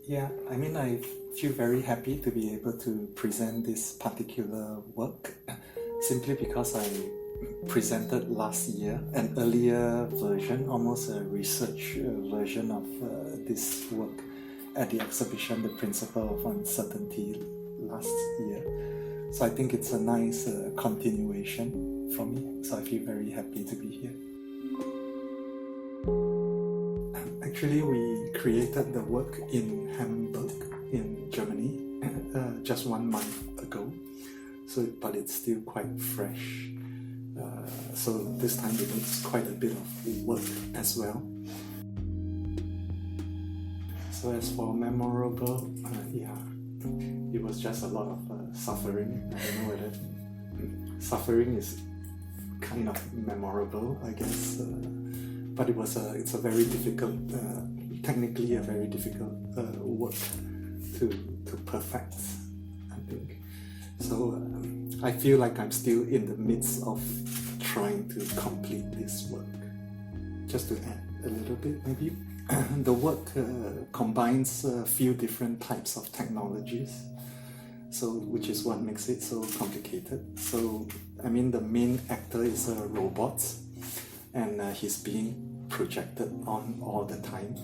Yeah, I mean, I feel very happy to be able to present this particular work simply because I presented last year an earlier version, almost a research version of this work at the exhibition The Principle of Uncertainty last year. So I think it's a nice continuation for me, so I feel very happy to be here. Actually, we created the work in Hamburg, in Germany, just 1 month ago. But it's still quite fresh. So this time it needs quite a bit of work as well. So as for memorable, it was just a lot of suffering. I don't know whether suffering is kind of memorable, I guess. But it's a very difficult, technically a very difficult work to perfect, I think. So I feel like I'm still in the midst of trying to complete this work. Just to add a little bit, maybe, the work combines a few different types of technologies, which is what makes it so complicated. So, I mean, the main actor is a robot, and he's being projected on all the time.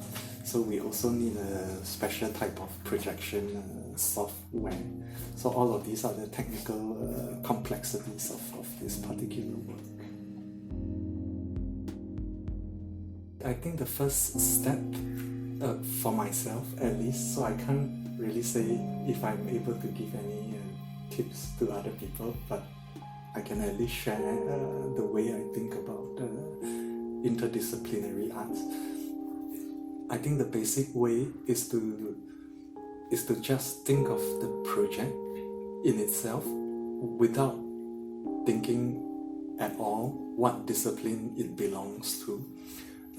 So we also need a special type of projection software. So all of these are the technical complexities of this particular work. I think the first step, for myself at least, so I can't really say if I'm able to give any tips to other people, but I can at least share the way I think about interdisciplinary arts. I think the basic way is to just think of the project in itself without thinking at all what discipline it belongs to,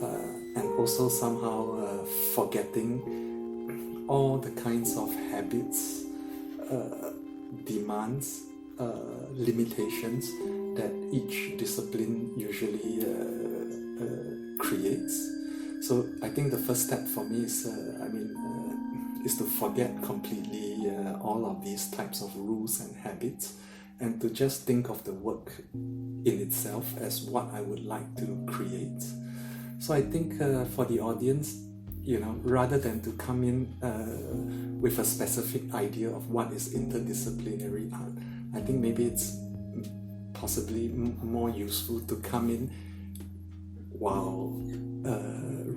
and also somehow forgetting all the kinds of habits, demands, limitations that each discipline usually creates. So I think the first step for me is, is to forget completely all of these types of rules and habits, and to just think of the work in itself as what I would like to create. So I think for the audience, rather than to come in with a specific idea of what is interdisciplinary art, I think maybe it's possibly more useful to come in while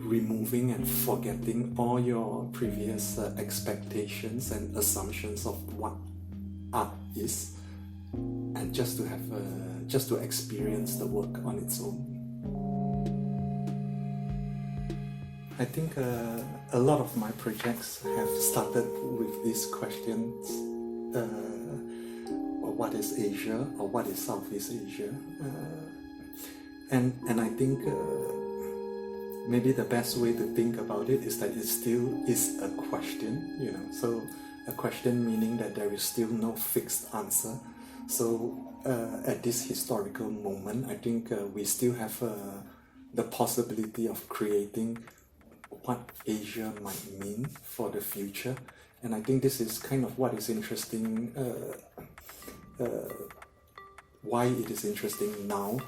removing and forgetting all your previous expectations and assumptions of what art is, and just to experience the work on its own. I think a lot of my projects have started with these questions: what is Asia, or what is Southeast Asia? And I think maybe the best way to think about it is that it still is a question, so a question meaning that there is still no fixed answer. So at this historical moment, I think we still have the possibility of creating what Asia might mean for the future. And I think this is kind of what is interesting, why it is interesting now,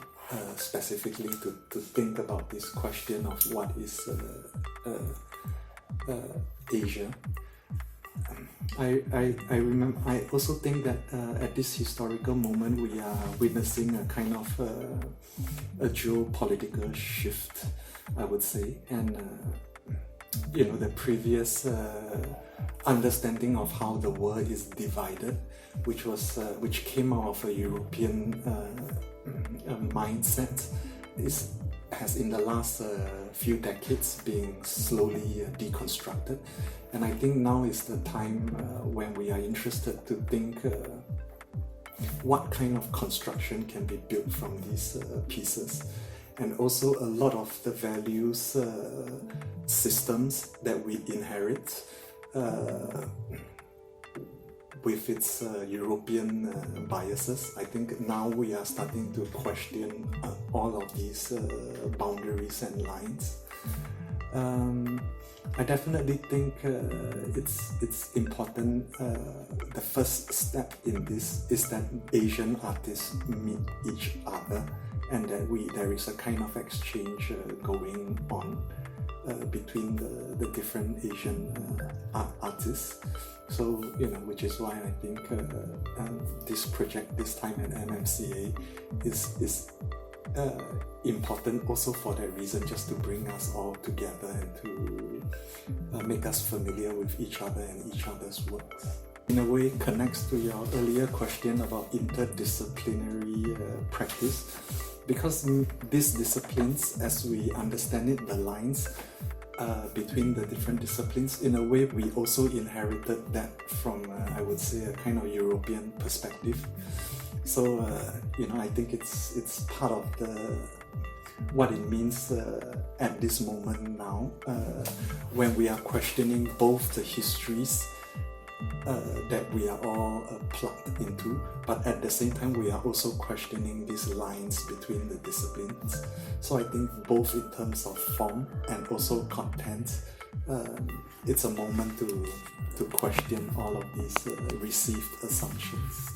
specifically to think about this question of what is Asia. I also think that at this historical moment we are witnessing a kind of a geopolitical shift, I would say, and the previous understanding of how the world is divided, which came out of a European mindset, has in the last few decades been slowly deconstructed. And I think now is the time when we are interested to think what kind of construction can be built from these pieces. And also a lot of the values systems that we inherit with its European biases. I think now we are starting to question all of these boundaries and lines. I definitely think it's important. The first step in this is that Asian artists meet each other, and that there is a kind of exchange going on between the different Asian artists. So which is why I think this project this time at MMCA is important also for that reason, just to bring us all together and to make us familiar with each other and each other's works. In a way, connects to your earlier question about interdisciplinary practice, because these disciplines, as we understand it, the lines between the different disciplines, in a way we also inherited that from I would say a kind of European perspective. So I think it's part of what it means at this moment now, when we are questioning both the histories that we are all plugged into, but at the same time we are also questioning these lines between the disciplines. So I think both in terms of form and also content, it's a moment to question all of these received assumptions.